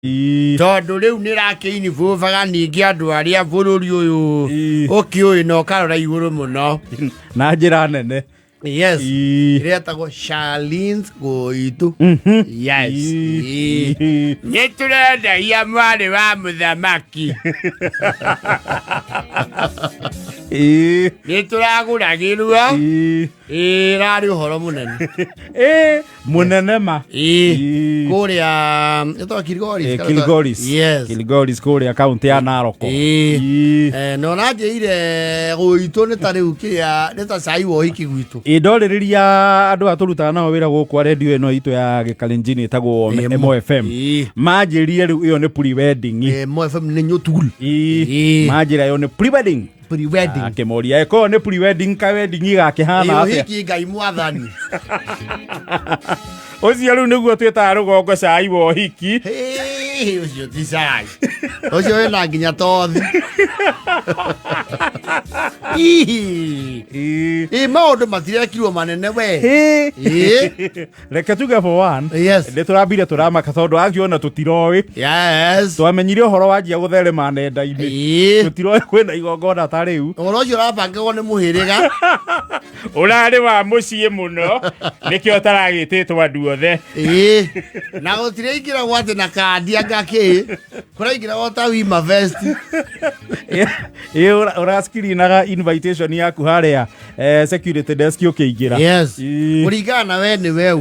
tondu riu nirakiinivuvaga ningi andu aria bururi uyu ukiui no karora iguru muno na njira nene. Yes. Iretagwo Charlene's Koito. Yes. Niturenda ya mwari wa muthamaki. Nituraguragirwa. Rari uhoro munene. Munene ma. Kuria ito Kilgoris. Yes. Kilgoris kuria kaunti ya Narok. No najeire Koito ni tariu kia ni ta sai wo hiki gwitu. Ndoririria andu aturutaga nao wira guku radio eno itu ya Gikalenjini etagwo MFM. Manjirie riu iyo ni pre-wedding. MFM ni nyotul. Manjira yo ni pre-wedding. Pre-wedding. Akemoria eko ni pre-wedding ka wedding igakihana atia. Hiki ngai mwathani. Ocio riu niguo twita rugongo cai wo hiki. Ocio ti cai. Ocio wena nginya tothi. Maundu matirekirwo manene we. Reke tuge for one. Yes. Turambire turamaka tondu agiona tutiroi. Yes. Twamenyire uhoro wajia gutherema nenda-ini. Tutiroi kwina igongona ta riu. Uhoro ucio urabangagwo ni muhiriga. Urari wa mucii muno. Nikio taragititwo andu othe. Na gutire ingira gwate na kandi angaki. Kuraingira wota wima vest. Uraskirinaga invitation yaku haria security desk ukiingira. Yes. Kuringana na we ni weu.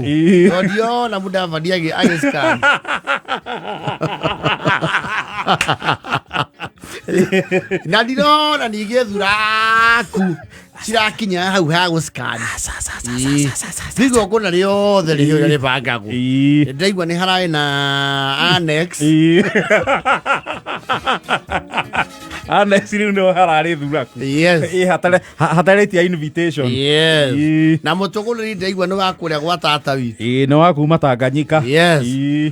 Ndio na muda vadiage agescan. Na ndirona nigethuraku cirakinya hau ha guscan. Bigo kuna riothe rio ribangagwo. Ndaigua ni harai na annex. Annex riu no harari thuraku. Yes. Hatare tia invitation. Yes. Na mutuguriri ndaigua no wakuria gwa tata witu. No wakuma Tanganyika. Yes.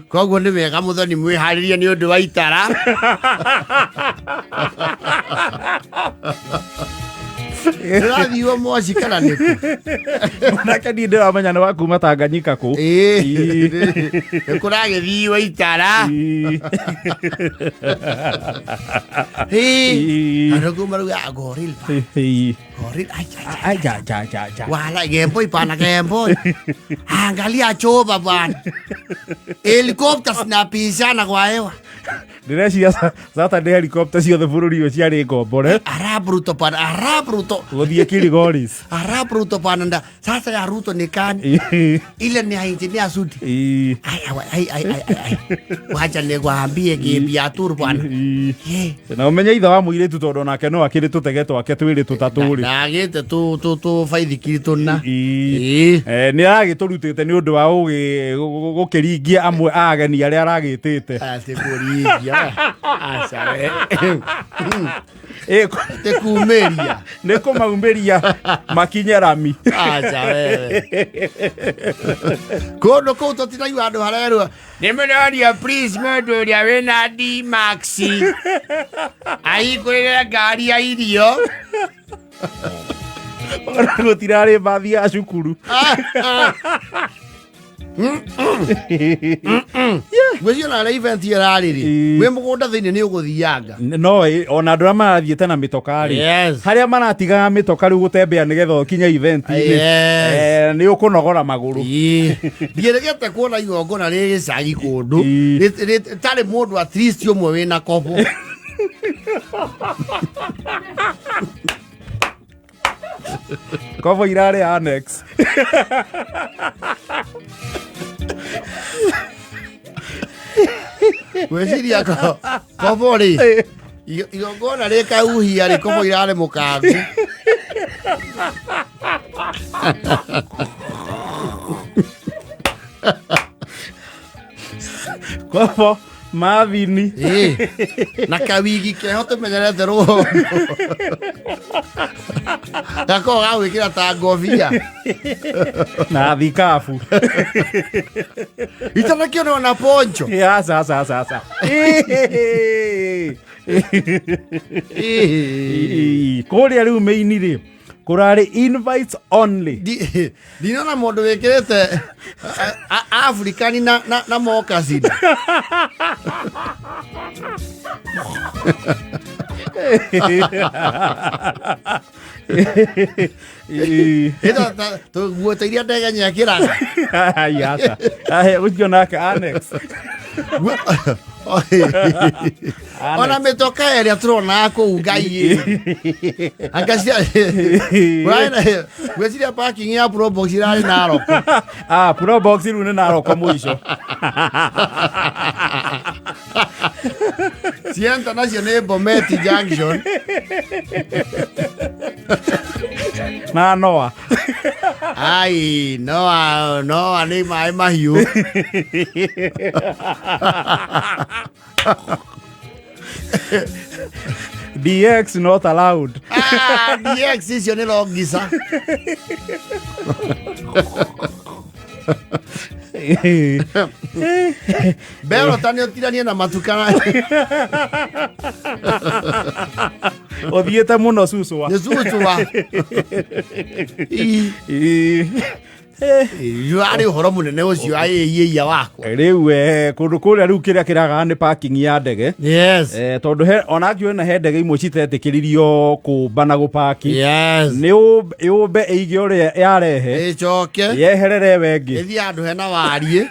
Koguo ni wega muthoni mwiharirie ni undu wa itara. Radio moshi kana niku. Nake ndi ndiramenya ni wakuma Tanganyika ku. Kuragithio itara. Arogo maru agoril. Goril ja. Wala gembo ipana gembo. Angalia choba bwana. Helicopter snapishana kwa hewa. Direciria zata de helicopter cio the bururi ucio ciari ngombore. Arabruto pana arabruto. Guthie Kilgoris. Arabruto pana sasa ya ruto ni kani. Ile ni engineer sudi. Ai. Wacha negwambie gibia tur bwana. Na umenya itha wa muiritu tondu nake no akiri tutege twake twiri tutaturi. Na gite tu faithikiri tuna. Ni agiturutite ni undu wa gukiringia amwe ageni aria aragitite. Ate kuringia. Asawe. Te kumeria. Neko maumeria makinyerami. Asawe. Kono koto tinayu andu harerwa. Nimeria please mendo ria wena D Maxi. Ai kwira ngari ya irio. Ora gutirari mbathi ya cukuru. Gwĩcio na event yararĩrĩ wĩ mũgũnda thĩinĩ nĩ ũgũthianga no ona andũ arĩa marathiĩte na mĩtoka-rĩ harĩa maratigaga mĩtoka rĩu gũtembea nĩgetha ũkinye event-inĩ nĩ ũkũnogora magũrũ ndiĩrĩgĩte kuona igongona rĩ gĩcagi kũndũ tarĩ mũndũ at least ũmwe wĩna kobo kobo irarĩ annex gwĩciria kobo-rĩ igongona rĩkauhia-rĩ kobo irarĩ mũkangu kobo mavini na kawigi keho tumenyerete rũhondo gako gagwĩkĩra ta ngobia na thikabu itanakĩona na poncho sasa kũrĩa rĩu mĩini-rĩ kurari invites only Dinona mundu wikirete Afrikani na moccasin. Ito to guotairia ndege nyakiraga. Yasa. Ujonaka annex. Ona metoka area turona ko ugai. Angasia. Right. Gwesiria parking ya pro box irari naro. Pro box irune naro ko muisho. Sienta nacione Bometi Junction. Na Noah. Ai, Noah ni mai mahiu. DX not allowed. DX is your logisa. Bero tani tirania na matukana. Odieta muno susua. Susua. Yuari horo munene ucio ai ya wako. Riu kundu kuria riu kiria kiraga ni parking ya ndege. Yes. Tondu ona akiu na he ndege imwe citetikiririo kumbana gu parking. Yes. Ni yumbe eige uria yarehe. Icoke. Yeherere wengi. Ithi andu hena warie.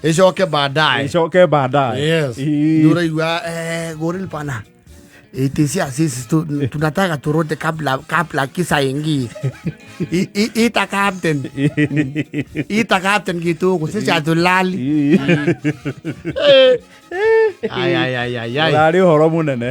Icoke baadaye. Icoke baadaye. Yes. Nura igua goril pana. Itisia sisi tunataka turote kabla kisa ingi. Ita captain gitu sisi atulali. Ay. Lari horo munene.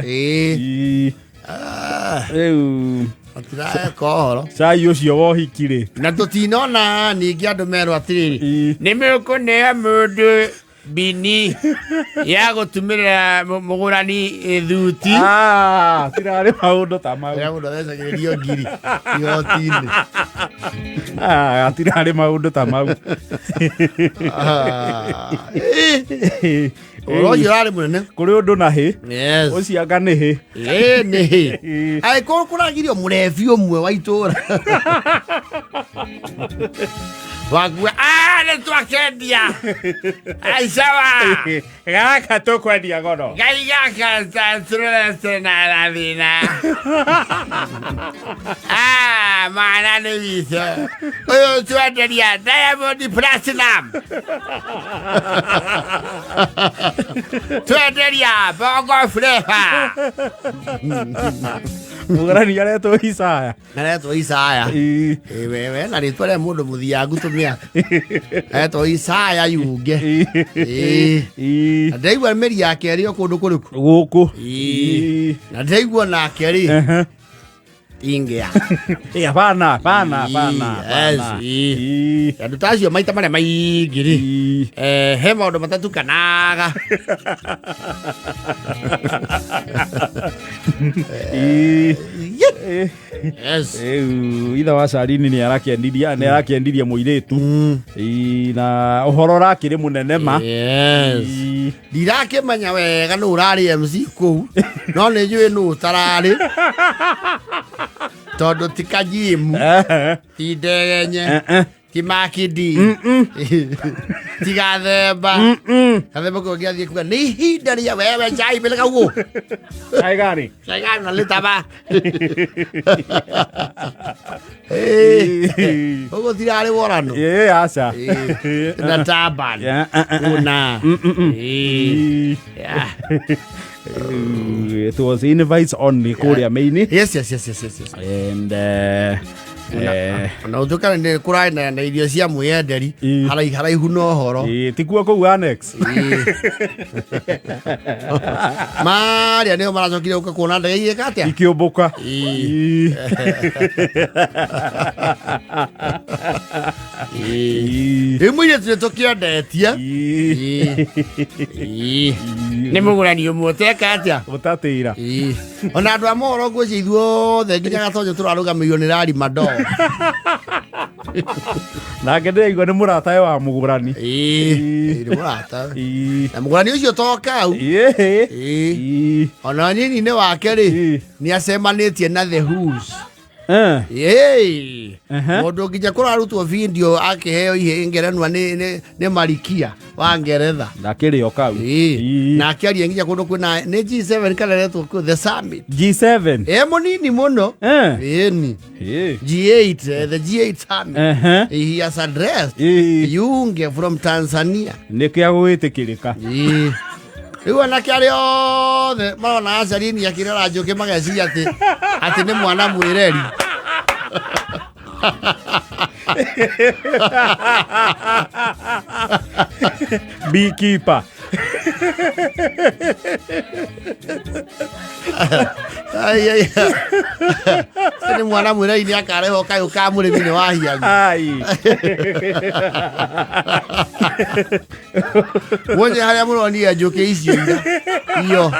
Atira kohoro. Sai ucio wohikire. Na tutinona ningi andu merwa atiriri. Nimekuonea mundu bini ya gutumira mugurani thuti. Tirari maundu ta mau. Ya mundu thecagiririo ngiri igoti-ini. Tirari maundu ta mau. Urocio rari munene. Kuri undu na hi. Yes. Ucianga ni hi. Ni hi. Ai kuragirio murevi umwe wa itura. Wagua ne twakendia. Ai sawa. Gaka tukwendia gono. Gai gaka tsure na la vina. Mana ne visa. Oyo twakendia Diamond Platinum. Twakendia bongo flavor. Mugurani aretwo Isaya. Aretwo Isaya. Wewe na ritwa ria mundu muthiangu tumia. Aretwo Isaya yuge. Ndaigua meri yake ri okundu kuriku. Guku. Na ndaigua nake ri. Ingea. Hapana. Yes. Andu tacio maita maria maingiri. He maundu matatu kanaga. Yes. Itha wa Charlene ni arakiendiria muiritu. Na uhoro rakiri munene ma. Yes. Ndirakimenya wega no urari MC kuu. No ni njui no tarari. Todo tikajimu. Tidenye. Timakidi. Tigathemba. Kathemba ko giathie kuga ni hinda ria wewe chai peleka ugo. Chai gani na litaba. Ugo tirari worano. Acha. Na taban. Una. It was invites only kuria maini. Yes. And na utukana ni kurai na irio cia mwenderi haraihu no horo tikuo ku annex Maria nio maracokire uka kuona ndege igika atia ikiumbuka imwire tutokiendetie ni mugurani umuteka atia utatira ona andu amoro ngweci ithuothe nginya gatonyo turarugamio ni rari mado na ngende igwa ni muratae wa mugurani ni murata na mugurani ucio toka au ona nini ni wake ri ni acemanitie na the who's Mundu nginya kurarutwo video akiheo ihengeranwa ni marikia wa Ngeretha na kirio kau na akiaria nginya kundu kwina ni G7 kaleretwo ku the summit G7 munini muno ni G8 the G8 summit he has addressed Yunge from Tanzania nikia gwitikirika riu anake aria othe marona Charlene akirera njuki mageciria ati ni mwana mwireri beekeeper ai ni mwana mwireri ni akareho kayo ka murimi ni wahiagu wonye haria muronia njuki icio iyo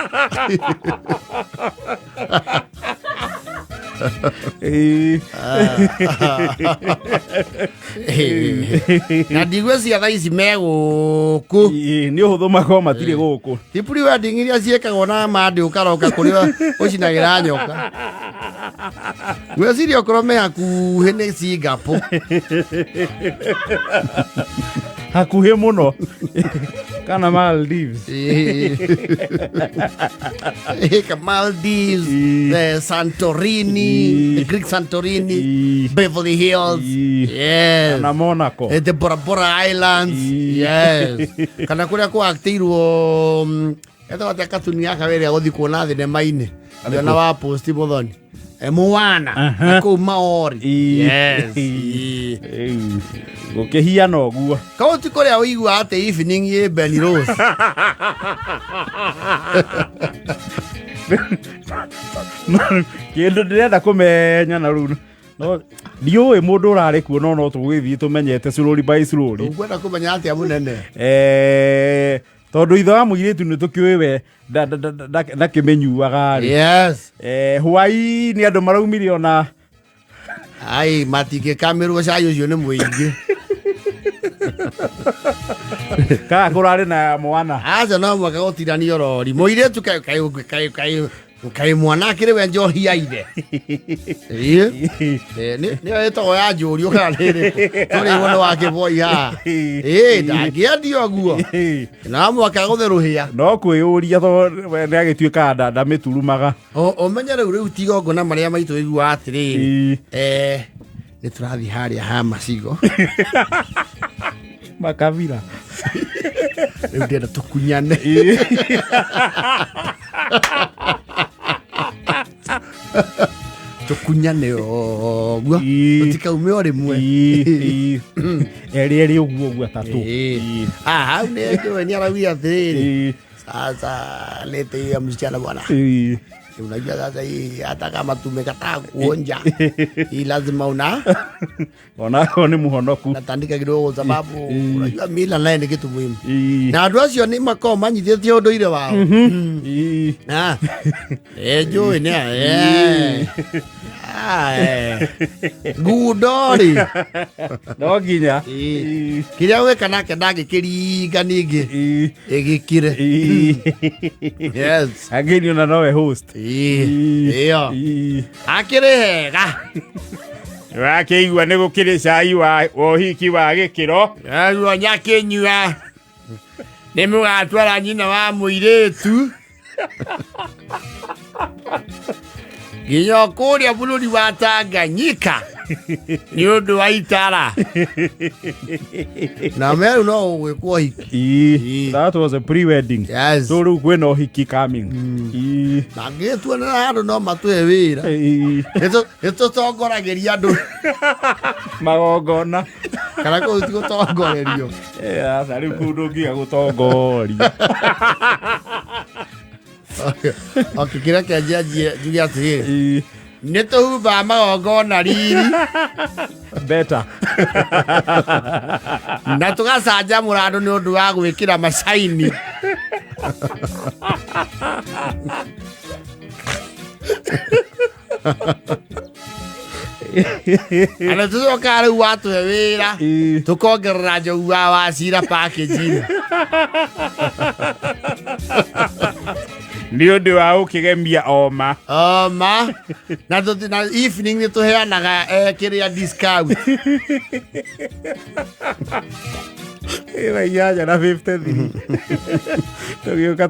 na ndigwe ciatha ici meguku ni uhuthu mako matire guku tipuri wedding iria ciekagwo na mandi ukaroka kuria ucinagira nyoka gweciria okorwo me hakuhi ni Singapore hakuhi muno kana Maldives Maldives, the Santorini, the Greek Santorini, Beverly Hills, yes, na Monaco, the Bora Bora Islands, yes. Kana kuria ku actirwo eto ate katuni akawere guthi kuona thinema-ini na wa post muthoni Moana ko Maori, yes, gukihiana oguo ko ti kuria uigua ate evening ye Benny Rose kindu ndirenda kumenya na riu no ndiuĩ mundu urari kuo no tugithii tumenyete slowly by slowly ukwenda kumenya atia munene tondu ithe wa muiritu ni tukiuĩ we ndakimenyuaga yes hwai ni andu maraumire ona ai matike kameru cayo cio ni muingi ka kurari na mwana aja no mwaka gutirania rori muiritu kai mwana akire we njohi aide ni eto ya njuri ukarire turi wono wake boy ha ndagiendio guo na mwaka gutheruhia no kwiyuria to ni agituika ndanda miturumaga umenye riu tigongo na maria maitu igua atiri ni turathi haria ha macigo makavira riu ndenda tukunyane tukunyane oguo tutikaume o rimwe eri uguo atatu hau ni arauia atiriri sasa lete ya msichana bwana unajua sasa hii hata kama tumekataa kuonja hii lazima ona ni muhonoku natandika kidogo sababu unajua mila naye ni kitu muhimu na andu acio ni makoo manyithĩtie ũndũire wao njũĩ nĩ ngundori no nginya kiria gwĩka nake ndangĩkĩringa ningĩ ĩgĩkire yes ageni ona nowe host iyo akĩrĩ hega wakĩigua nĩ gũkĩrĩ cai wa ũhiki wa gĩkĩro guo nyakĩnyua nĩ mũgatwara nyina wa mũirĩtu nginya kũrĩa bũrũri wa Tanganyika nĩ ũndũ wa itara na meru no ũgwĩkwo hiki that was a pre-wedding yes so rĩu kwĩna ũhiki coming na ngĩtuanĩra andũ no matũhe wĩra nĩtũtongoragĩria andũ magongona kana kũu ti gũtongorerio asa rĩu kũu ndũngiga gũtongoria okay kĩrĩa kĩanjia njuge atĩrĩrĩ nĩ tũhumbaga magongona riri better na tũgacanjamũra andũ nĩ ũndũ wa gwĩkĩra macaini ana tũcokaga rĩu watũhe wĩra tũkongerera njogu wa Wachira package nĩ ũndũ wa ũkĩgemia oma na evening nĩ tũheanaga kĩrĩa discount ĩra 8 na 53 tũgĩũka